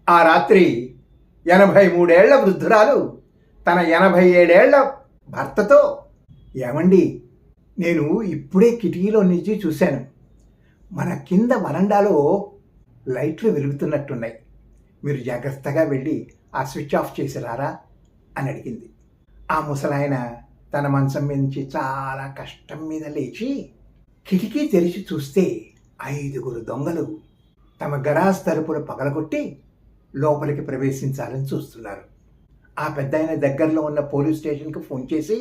ఆ రాత్రి 83 ఏళ్ల వృద్ధురాలు తన 87 ఏళ్ల భర్తతో, ఏమండి, నేను ఇప్పుడే కిటికీలో నుంచి చూశాను, మన కింద వరండాలో లైట్లు వెలుగుతున్నట్టున్నాయి, మీరు జాగ్రత్తగా వెళ్ళి ఆ స్విచ్ ఆఫ్ చేసి రారా అని అడిగింది. ఆ ముసలాయన తన మంచం మీద నుంచి చాలా కష్టం మీద లేచి కిటికీ తెరిచి చూస్తే 5 దొంగలు తమ గరాజ్ తలుపులు పగలగొట్టి లోపలికి ప్రవేశించాలని చూస్తున్నారు. ఆ పెద్దాయన దగ్గరలో ఉన్న పోలీస్ స్టేషన్కి ఫోన్ చేసి,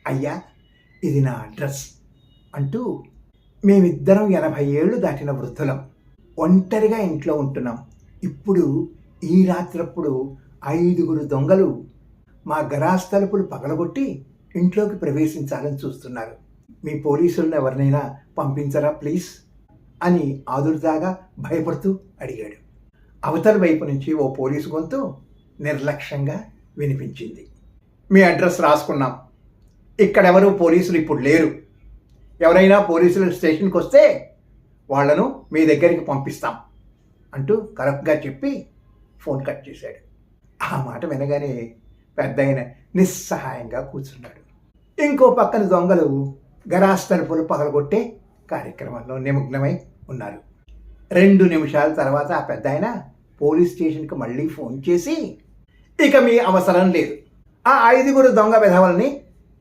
అయ్యా, ఇది నా అడ్రస్ అంటూ, మేమిద్దరం 80 ఏళ్ళు దాటిన వృద్ధులం, ఒంటరిగా ఇంట్లో ఉంటున్నాం, ఇప్పుడు ఈ రాత్రప్పుడు 5 దొంగలు మా గరాజ్ తలుపులు పగలగొట్టి ఇంట్లోకి ప్రవేశించాలని చూస్తున్నారు, మీ పోలీసులను ఎవరినైనా పంపించరా ప్లీజ్ అని ఆదుర్దాగా భయపడుతూ అడిగాడు. అవతల వైపు నుంచి ఓ పోలీసు గొంతు నిర్లక్ష్యంగా వినిపించింది. మీ అడ్రస్ రాసుకున్నాం, ఇక్కడెవరూ పోలీసులు ఇప్పుడు లేరు, ఎవరైనా పోలీసులు స్టేషన్కి వస్తే వాళ్లను మీ దగ్గరికి పంపిస్తాం అంటూ కరెక్ట్గా చెప్పి ఫోన్ కట్ చేశాడు. ఆ మాట వినగానే పెద్దాయన నిస్సహాయంగా కూర్చున్నాడు. ఇంకో పక్కన దొంగలు గరాజ్ తలుపులు పగలగొట్టే కార్యక్రమంలో నిమగ్నమై ఉన్నారు. 2 నిమిషాల తర్వాత ఆ పెద్దాయన పోలీస్ స్టేషన్కి మళ్ళీ ఫోన్ చేసి, ఇక మీ అవసరం లేదు, ఆ 5 దొంగ విధవల్ని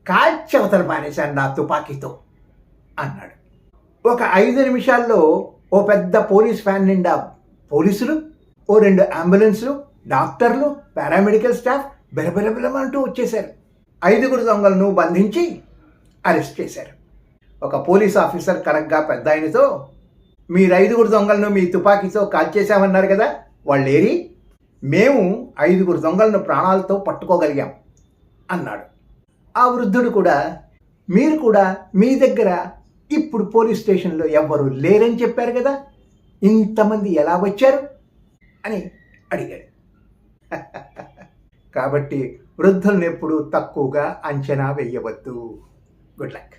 కాల్చవతలు పారేశాను నా తుపాకీతో అన్నాడు. ఒక 5 నిమిషాల్లో ఓ పెద్ద పోలీస్ ఫ్యాన్ నిండా పోలీసులు, ఓ 2 అంబులెన్సులు, డాక్టర్లు, పారామెడికల్ స్టాఫ్ బెరబెరబెరమంటూ వచ్చేశారు. 5 దొంగలను బంధించి అరెస్ట్ చేశారు. ఒక పోలీస్ ఆఫీసర్ కరెక్ట్గా పెద్దాయనతో, మీరు 5 దొంగలను మీ తుపాకీతో కాల్చేశామన్నారు కదా, వాళ్ళేరి, మేము 5 దొంగలను ప్రాణాలతో పట్టుకోగలిగాం అన్నాడు. ఆ వృద్ధుడు కూడా, మీరు కూడా మీ దగ్గర ఇప్పుడు పోలీస్ స్టేషన్లో ఎవ్వరూ లేరని చెప్పారు కదా, ఇంతమంది ఎలా వచ్చారు అని అడిగాడు. కాబట్టి వృద్ధులను ఎప్పుడూ తక్కువగా అంచనా వేయవద్దు. Good luck.